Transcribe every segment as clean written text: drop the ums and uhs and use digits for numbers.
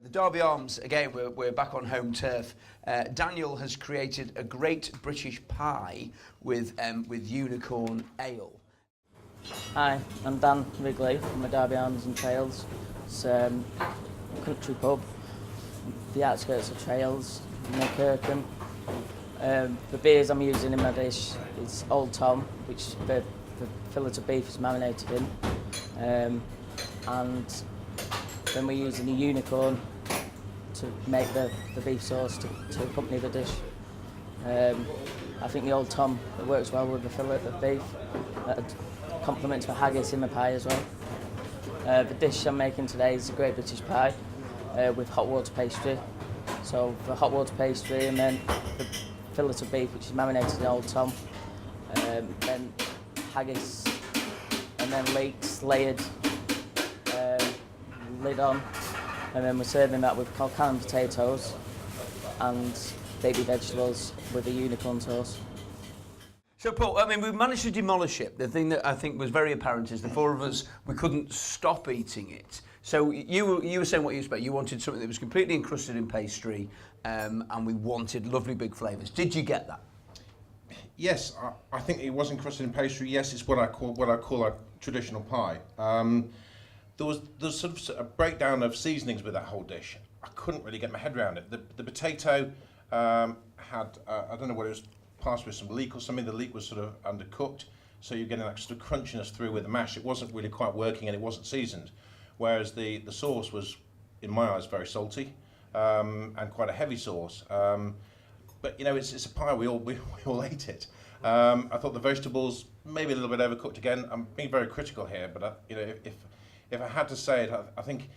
The Derby Arms, again, we're back on home turf. Daniel has created a great British pie with unicorn ale. Hi, I'm Dan Wrigley from the Derby Arms and Treales. It's a country pub, the outskirts of Treales, near Kirkham. The beers I'm using in my dish is Old Tom, which the fillet of beef is marinated in. And then we're using a unicorn to make the beef sauce to accompany the dish. I think the Old Tom, it works well with the fillet of beef. Complements the haggis in the pie as well. The dish I'm making today is a great British pie with hot water pastry. So the hot water pastry and then the fillet of beef, which is marinated in Old Tom, then haggis, and then leeks layered, lid on, and then we're serving that with canned potatoes and baby vegetables with a unicorn sauce. So, Paul, I mean, we managed to demolish it. The thing that I think was very apparent is the four of us, we couldn't stop eating it. So you were saying what you expect. You wanted something that was completely encrusted in pastry, and we wanted lovely big flavours. Did you get that? Yes, I think it was encrusted in pastry. Yes, it's what I call a traditional pie. There was sort of a breakdown of seasonings with that whole dish. I couldn't really get my head around it. The potato had I don't know what it was, passed with some leek or something. The leek was sort of undercooked, so you're getting that sort of crunchiness through with the mash. It wasn't really quite working, and it wasn't seasoned. Whereas the sauce was, in my eyes, very salty and quite a heavy sauce. But you know, it's a pie. We all ate it. I thought the vegetables maybe a little bit overcooked again. I'm being very critical here, but you know, if I had to say it, I think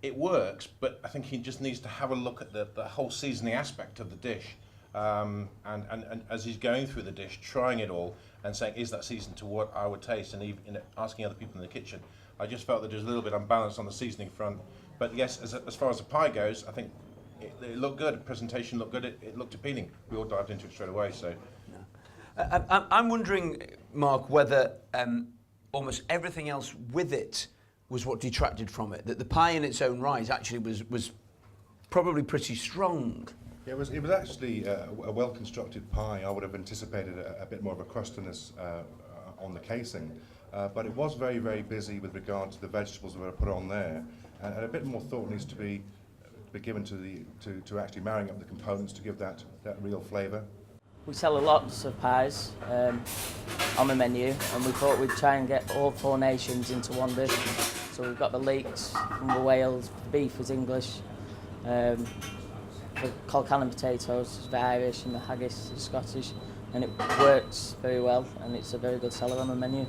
it works. But I think he just needs to have a look at the whole seasoning aspect of the dish. And as he's going through the dish, trying it all and saying, is that seasoned to what I would taste, and even asking other people in the kitchen, I just felt that it was a little bit unbalanced on the seasoning front. But yes, as far as the pie goes, I think it looked good. The presentation looked good. It looked appealing. We all dived into it straight away. So, I'm wondering, Mark, whether almost everything else with it was what detracted from it. That the pie in its own right actually was probably pretty strong. It was actually a well-constructed pie. I would have anticipated a bit more of a crustiness on the casing, but it was very, very busy with regard to the vegetables that were put on there, and a bit more thought needs to be given to actually marrying up the components to give that real flavour. We sell lots of pies on the menu, and we thought we'd try and get all four nations into one dish. So we've got the leeks from the Wales, the beef is English. The colcannon potatoes is the Irish, and the haggis is Scottish, and it works very well, and it's a very good seller on the menu.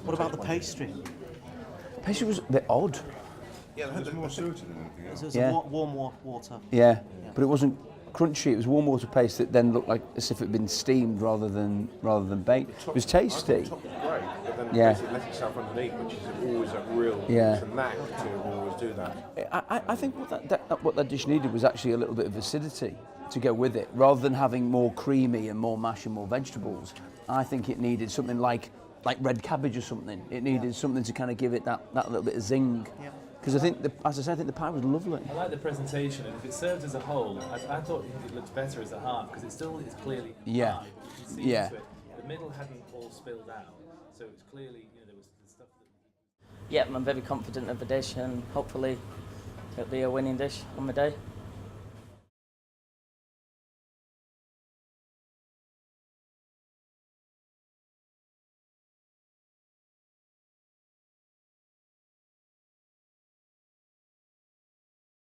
What about the pastry? The pastry was a bit odd. yeah, It was more suited than anything else. It was Yeah. warm water. Yeah, but it wasn't crunchy. It was warm water paste that then looked like as if it had been steamed rather than baked. It was tasty. The top was great, but then Yeah. basically let itself underneath, which is always a real Yeah. knack to always do that. I think what that dish needed was actually a little bit of acidity to go with it, rather than having more creamy and more mash and more vegetables. I think it needed something like red cabbage or something. It needed something to kind of give it that little bit of zing. Yeah. Because I think, as I said, I think the pie was lovely. I like the presentation, and if it served as a whole, I thought it looked better as a half, because it still is clearly Yeah. pie. You can see Yeah. into it. The middle hadn't all spilled out, so it was clearly, there was the stuff that... Yeah, I'm very confident of the dish, and hopefully it'll be a winning dish on the day.